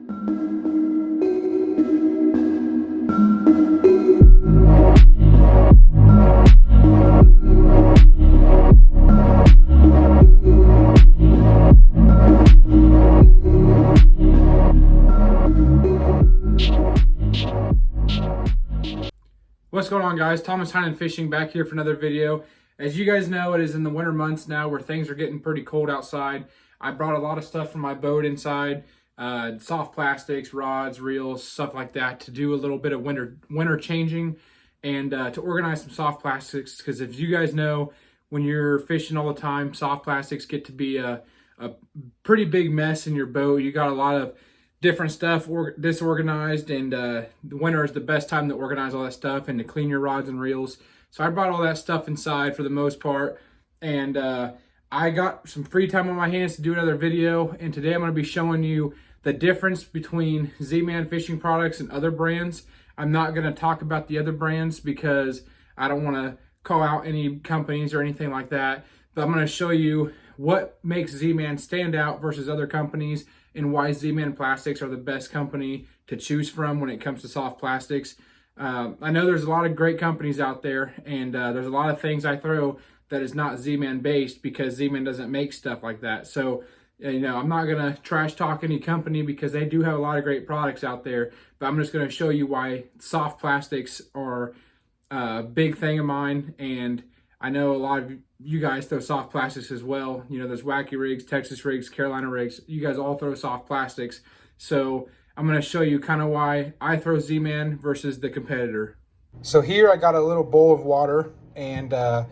What's going on, guys? Thomas Heinen Fishing back here for another video. As you guys know, it is in the winter months now where things are getting pretty cold outside. I brought a lot of stuff from my boat inside, soft plastics, rods, reels, stuff like that, to do a little bit of winter changing and to organize some soft plastics, because if you guys know, when you're fishing all the time, soft plastics get to be a pretty big mess in your boat. You got a lot of different stuff disorganized, and the winter is the best time to organize all that stuff and to clean your rods and reels. So I brought all that stuff inside for the most part, and I got some free time on my hands to do another video, and today I'm going to be showing you the difference between Z-Man Fishing Products and other brands. I'm not going to talk about the other brands because I don't want to call out any companies or anything like that, but I'm going to show you what makes Z-Man stand out versus other companies, and why Z-Man Plastics are the best company to choose from when it comes to soft plastics. I know there's a lot of great companies out there, and there's a lot of things I throw that is not Z-Man based because Z-Man doesn't make stuff like that. So, you know, I'm not going to trash talk any company because they do have a lot of great products out there, but I'm just going to show you why soft plastics are a big thing of mine. And I know a lot of you guys throw soft plastics as well. You know, there's Wacky Rigs, Texas Rigs, Carolina Rigs. You guys all throw soft plastics. So I'm going to show you kind of why I throw Z-Man versus the competitor. So here I got a little bowl of water, and I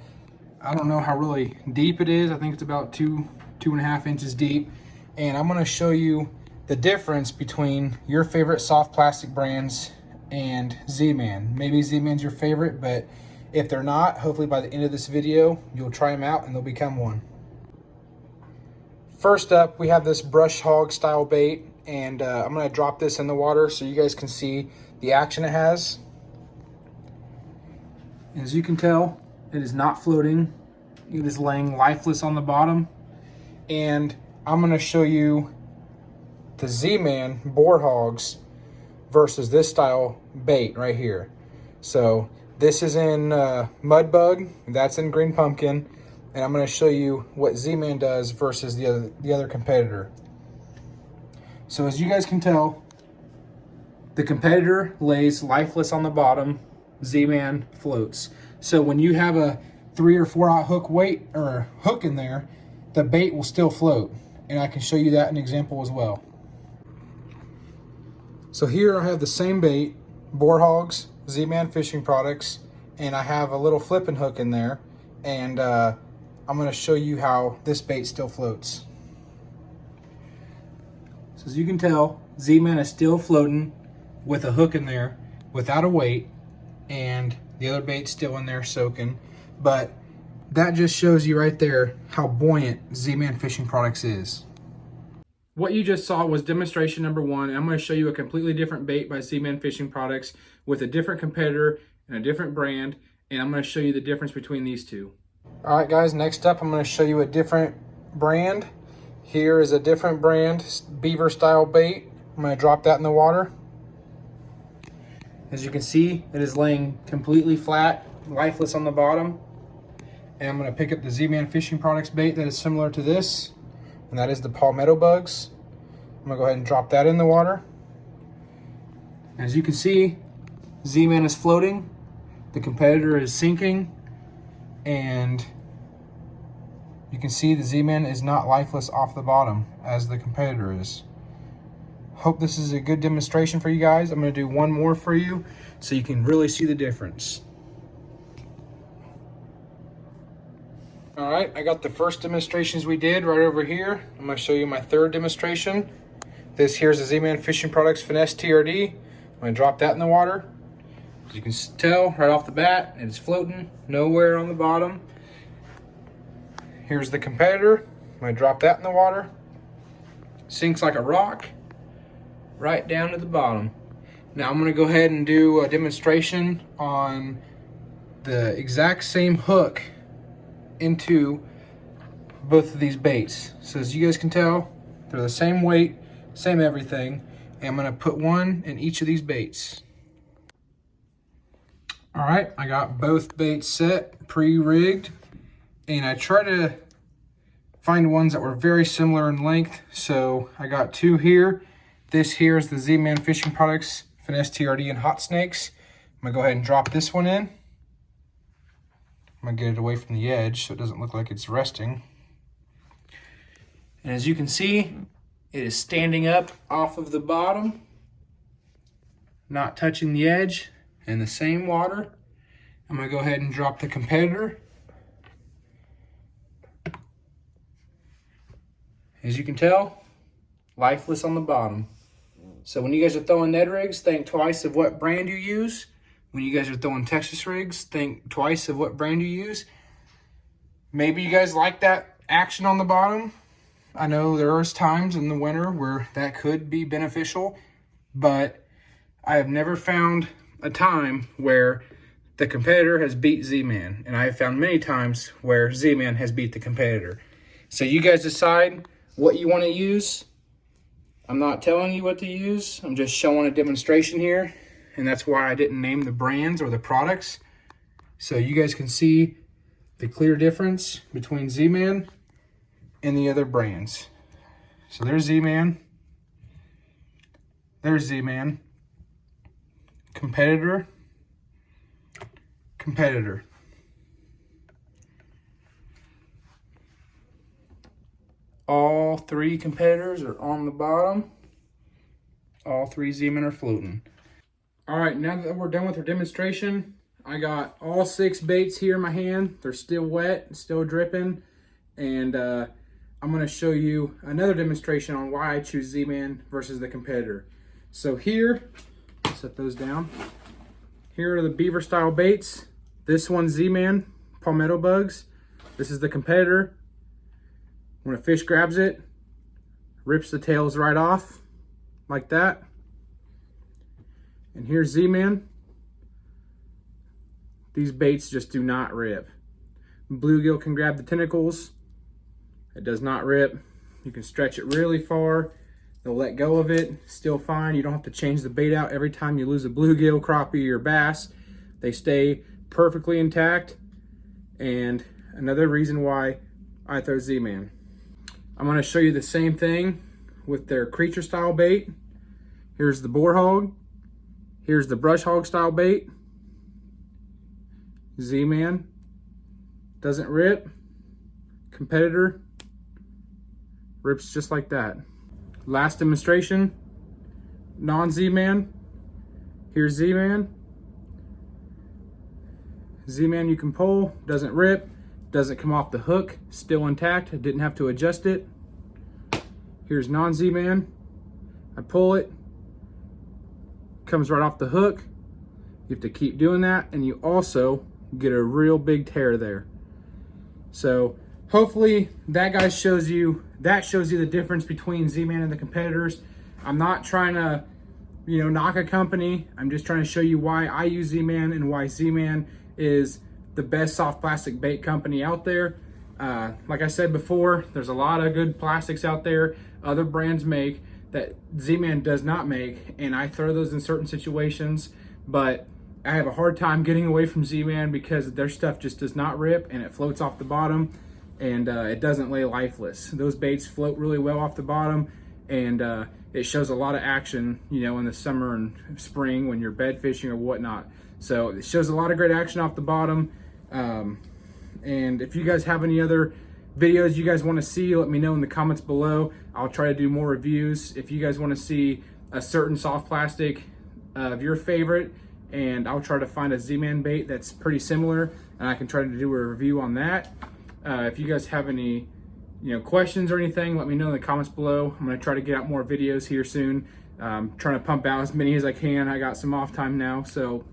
don't know how really deep it is. I think it's about 2.5 inches deep. And I'm going to show you the difference between your favorite soft plastic brands and Z-Man. Maybe Z-Man's your favorite, but if they're not, hopefully by the end of this video, you'll try them out and they'll become one. First up, we have this brush hog style bait, and I'm gonna drop this in the water so you guys can see the action it has. As you can tell, it is not floating. It is laying lifeless on the bottom. And I'm gonna show you the Z-Man boar hogs versus this style bait right here. So this is in Mud Bug, that's in Green Pumpkin, and I'm going to show you what Z-Man does versus the other competitor. So as you guys can tell, the competitor lays lifeless on the bottom, Z-Man floats. So when you have a 3 or 4 aught hook in there, the bait will still float, and I can show you that in an example as well. So here I have the same bait, boar hogs, Z-Man Fishing Products, and I have a little flipping hook in there, and I'm going to show you how this bait still floats. So as you can tell, Z-Man is still floating with a hook in there without a weight, and the other bait's still in there soaking, but that just shows you right there how buoyant Z-Man Fishing Products is. What you just saw was demonstration number 1, and I'm going to show you a completely different bait by Z-Man Fishing Products with a different competitor and a different brand, and I'm going to show you the difference between these two. All right, guys, next up I'm going to show you a different brand. Here is a different brand, beaver style bait. I'm going to drop that in the water. As you can see, it is laying completely flat, lifeless on the bottom. And I'm going to pick up the Z-Man Fishing Products bait that is similar to this, and that is the Palmetto Bugs. I'm gonna go ahead and drop that in the water. As you can see, Z-Man is floating, the competitor is sinking, and you can see the Z-Man is not lifeless off the bottom as the competitor is. Hope this is a good demonstration for you guys. I'm gonna do one more for you so you can really see the difference. All right, I got the first demonstrations we did right over here. I'm gonna show you my third demonstration. This here's the Z-Man Fishing Products Finesse TRD. I'm gonna drop that in the water. As you can tell right off the bat, it's floating, nowhere on the bottom. Here's the competitor. I'm gonna drop that in the water. Sinks like a rock, right down to the bottom. Now I'm gonna go ahead and do a demonstration on the exact same hook into both of these baits. So as you guys can tell, they're the same weight, same everything. And I'm gonna put one in each of these baits. All right, I got both baits set, pre-rigged, and I try to find ones that were very similar in length. So I got two here. This here is the Z-Man Fishing Products Finesse TRD and Hot Snakes. I'm gonna go ahead and drop this one in. I'm gonna get it away from the edge so it doesn't look like it's resting. And as you can see, it is standing up off of the bottom, not touching the edge, in the same water. I'm gonna go ahead and drop the competitor. As you can tell, lifeless on the bottom. So when you guys are throwing Ned rigs, think twice of what brand you use. When you guys are throwing Texas rigs, think twice of what brand you use. Maybe you guys like that action on the bottom. I know there is times in the winter where that could be beneficial, but I have never found a time where the competitor has beat Z-Man, and I have found many times where Z-Man has beat the competitor. So you guys decide what you want to use. I'm not telling you what to use. I'm just showing a demonstration here, and that's why I didn't name the brands or the products. So you guys can see the clear difference between Z-Man and the other brands. So there's Z-Man. There's Z-Man. Competitor. Competitor. All three competitors are on the bottom. All three Z-Men are floating. All right, now that we're done with our demonstration, I got all 6 baits here in my hand. They're still wet, still dripping, and I'm gonna show you another demonstration on why I choose Z-Man versus the competitor. So here, set those down. Here are the beaver style baits. This one's Z-Man, palmetto bugs. This is the competitor. When a fish grabs it, rips the tails right off, like that. And here's Z-Man. These baits just do not rip. Bluegill can grab the tentacles. It does not rip. You can stretch it really far. They'll let go of it, still fine. You don't have to change the bait out every time you lose a bluegill, crappie, or bass. They stay perfectly intact. And another reason why I throw Z-Man. I'm gonna show you the same thing with their creature style bait. Here's the boar hog. Here's the brush hog style bait. Z-Man doesn't rip. Competitor rips just like that. Last demonstration, non-Z-Man. Here's Z-Man. Z-Man you can pull, doesn't rip, doesn't come off the hook, still intact. I didn't have to adjust it. Here's non-Z-Man. I pull it, comes right off the hook. You have to keep doing that, and you also get a real big tear there. So hopefully that guy shows you the difference between Z-Man and the competitors. I'm not trying to, knock a company. I'm just trying to show you why I use Z-Man and why Z-Man is the best soft plastic bait company out there. Like I said before, there's a lot of good plastics out there other brands make that Z-Man does not make, and I throw those in certain situations, but I have a hard time getting away from Z-Man because their stuff just does not rip and it floats off the bottom, and it doesn't lay lifeless. Those baits float really well off the bottom, and it shows a lot of action, in the summer and spring when you're bed fishing or whatnot. So it shows a lot of great action off the bottom. And if you guys have any other videos you guys want to see, let me know in the comments below. I'll try to do more reviews. If you guys want to see a certain soft plastic of your favorite, and I'll try to find a Z-Man bait that's pretty similar, and I can try to do a review on that. If you guys have any questions or anything, let me know in the comments below. I'm going to try to get out more videos here soon. Trying to pump out as many as I can. I got some off time now, so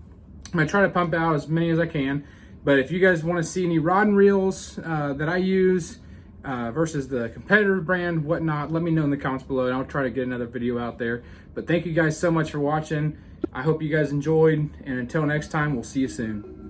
I'm going to try to pump out as many as I can. But if you guys want to see any rod and reels that I use versus the competitor brand, whatnot, let me know in the comments below, and I'll try to get another video out there. But thank you guys so much for watching. I hope you guys enjoyed, and until next time, we'll see you soon.